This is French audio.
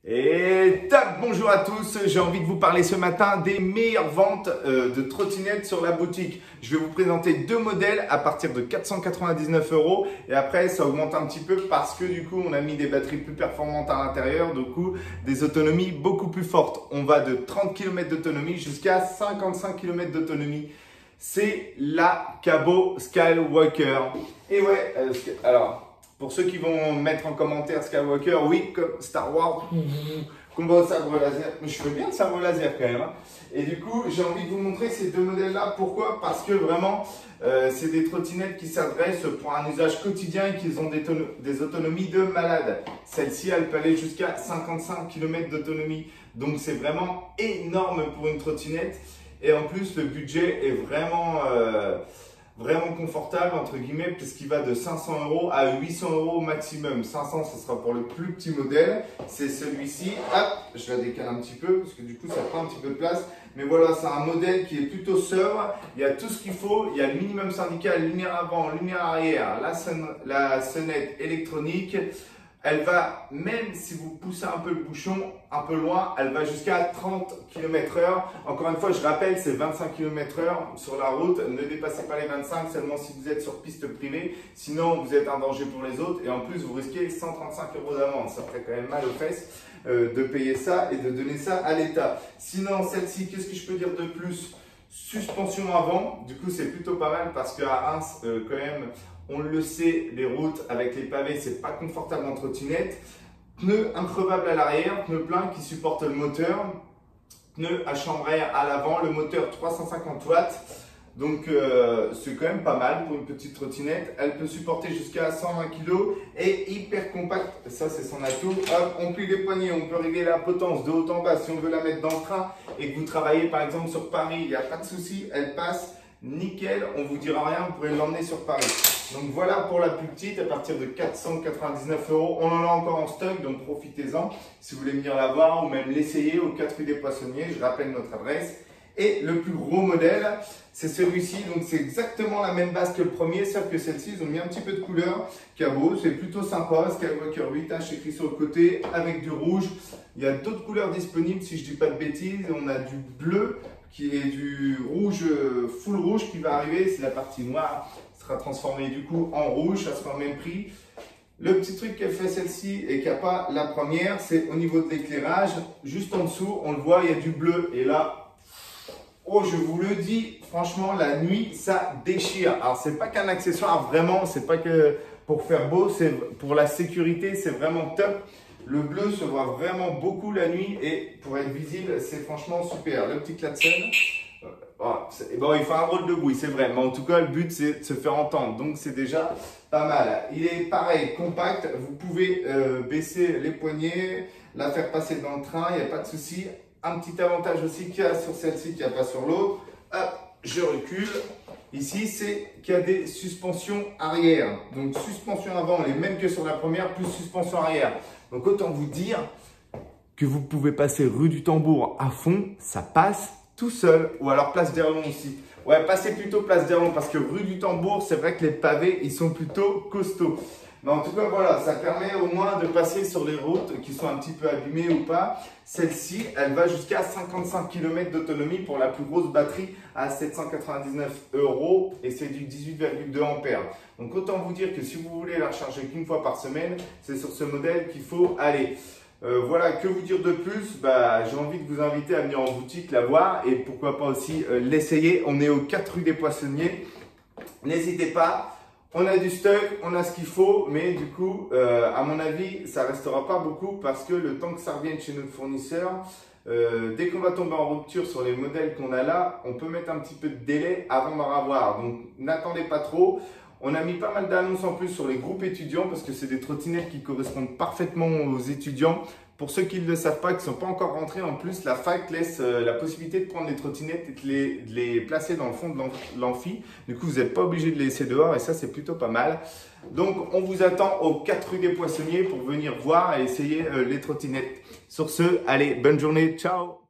Et top, bonjour à tous, j'ai envie de vous parler ce matin des meilleures ventes de trottinettes sur la boutique. Je vais vous présenter deux modèles à partir de 499 € et après ça augmente un petit peu parce que du coup on a mis des batteries plus performantes à l'intérieur, du coup des autonomies beaucoup plus fortes. On va de 30 km d'autonomie jusqu'à 55 km d'autonomie. C'est la Cabot Skywalker. Et ouais, alors... Pour ceux qui vont mettre en commentaire Skywalker, oui, comme Star Wars, combat au sabre laser. Mais je fais bien le sabre laser quand même. Hein. Et du coup, j'ai envie de vous montrer ces deux modèles-là. Pourquoi? Parce que vraiment, c'est des trottinettes qui s'adressent pour un usage quotidien et qui ont des autonomies de malade. Celle-ci, elle peut aller jusqu'à 55 km d'autonomie. Donc, c'est vraiment énorme pour une trottinette. Et en plus, le budget est vraiment confortable entre guillemets puisqu'il va de 500 € à 800 € maximum. 500 ce sera pour le plus petit modèle, c'est celui-ci. Hop, je la décale un petit peu parce que du coup ça prend un petit peu de place. Mais voilà, c'est un modèle qui est plutôt sobre. Il y a tout ce qu'il faut. Il y a le minimum syndical, lumière avant, lumière arrière, la sonnette électronique. Elle va, même si vous poussez un peu le bouchon, un peu loin, elle va jusqu'à 30 km/h. Encore une fois, je rappelle, c'est 25 km/h sur la route. Ne dépassez pas les 25 seulement si vous êtes sur piste privée. Sinon, vous êtes un danger pour les autres. Et en plus, vous risquez 135 € d'amende. Ça ferait quand même mal aux fesses de payer ça et de donner ça à l'État. Sinon, celle-ci, qu'est-ce que je peux dire de plus? Suspension avant. Du coup, c'est plutôt pas mal parce qu'à Reims, quand même, on le sait, les routes avec les pavés, c'est pas confortable en trottinette. Pneus increvables à l'arrière, pneus pleins qui supportent le moteur. Pneus à chambre à air à l'avant, le moteur 350 watts. Donc c'est quand même pas mal pour une petite trottinette. Elle peut supporter jusqu'à 120 kg et hyper compacte. Ça c'est son atout. Hop, on plie les poignées, on peut régler la potence de haut en bas si on veut la mettre dans le train et que vous travaillez par exemple sur Paris, il n'y a pas de souci, elle passe nickel, on vous dira rien, vous pourrez l'emmener sur Paris. Donc voilà pour la plus petite à partir de 499 €. On en a encore en stock, donc profitez-en si vous voulez venir la voir ou même l'essayer aux 4 rue des Poissonniers. Je rappelle notre adresse. Et le plus gros modèle, c'est celui-ci. Donc c'est exactement la même base que le premier, sauf que celle-ci, ils ont mis un petit peu de couleur. Cabot, c'est plutôt sympa. Skywalker 8H écrit sur le côté avec du rouge. Il y a d'autres couleurs disponibles si je dis pas de bêtises. On a du bleu qui est du rouge, full rouge qui va arriver. C'est la partie noire sera transformée du coup en rouge. Ça sera au même prix. Le petit truc qu'elle fait celle-ci et qu'il n'y a pas la première, c'est au niveau de l'éclairage. Juste en dessous, on le voit, il y a du bleu. Et là, oh, je vous le dis, franchement, la nuit, ça déchire. Alors, c'est pas qu'un accessoire, vraiment, c'est pas que pour faire beau, c'est pour la sécurité, c'est vraiment top. Le bleu se voit vraiment beaucoup la nuit et pour être visible, c'est franchement super. Le petit klaxon, bon, il fait un rôle de bruit, c'est vrai, mais en tout cas, le but, c'est de se faire entendre. Donc, c'est déjà pas mal. Il est pareil, compact. Vous pouvez baisser les poignets, la faire passer dans le train, il n'y a pas de souci. Un petit avantage aussi qu'il y a sur celle-ci, qu'il n'y a pas sur l'autre. Hop, je recule. Ici, c'est qu'il y a des suspensions arrière. Donc, suspension avant, les mêmes que sur la première, plus suspension arrière. Donc, autant vous dire que vous pouvez passer rue du Tambour à fond, ça passe tout seul. Ou alors place d'Erlon aussi. Ouais, passez plutôt place d'Erlon parce que rue du Tambour, c'est vrai que les pavés, ils sont plutôt costauds. Mais en tout cas, voilà, ça permet au moins de passer sur les routes qui sont un petit peu abîmées ou pas. Celle-ci, elle va jusqu'à 55 km d'autonomie pour la plus grosse batterie à 799 € et c'est du 18,2 ampères. Donc autant vous dire que si vous voulez la recharger qu'une fois par semaine, c'est sur ce modèle qu'il faut aller. Voilà, que vous dire de plus? J'ai envie de vous inviter à venir en boutique la voir et pourquoi pas aussi l'essayer. On est aux 4 rue des Poissonniers. N'hésitez pas. On a du stock, on a ce qu'il faut, mais du coup, à mon avis, ça restera pas beaucoup parce que le temps que ça revienne chez notre fournisseur, dès qu'on va tomber en rupture sur les modèles qu'on a là, on peut mettre un petit peu de délai avant d'en avoir. Donc, n'attendez pas trop. On a mis pas mal d'annonces en plus sur les groupes étudiants parce que c'est des trottinettes qui correspondent parfaitement aux étudiants. Pour ceux qui ne le savent pas, qui ne sont pas encore rentrés, en plus, la fac laisse la possibilité de prendre les trottinettes et de les placer dans le fond de l'amphi. Du coup, vous n'êtes pas obligé de les laisser dehors et ça, c'est plutôt pas mal. Donc, on vous attend aux 4 rue des Poissonniers pour venir voir et essayer les trottinettes. Sur ce, allez, bonne journée, ciao!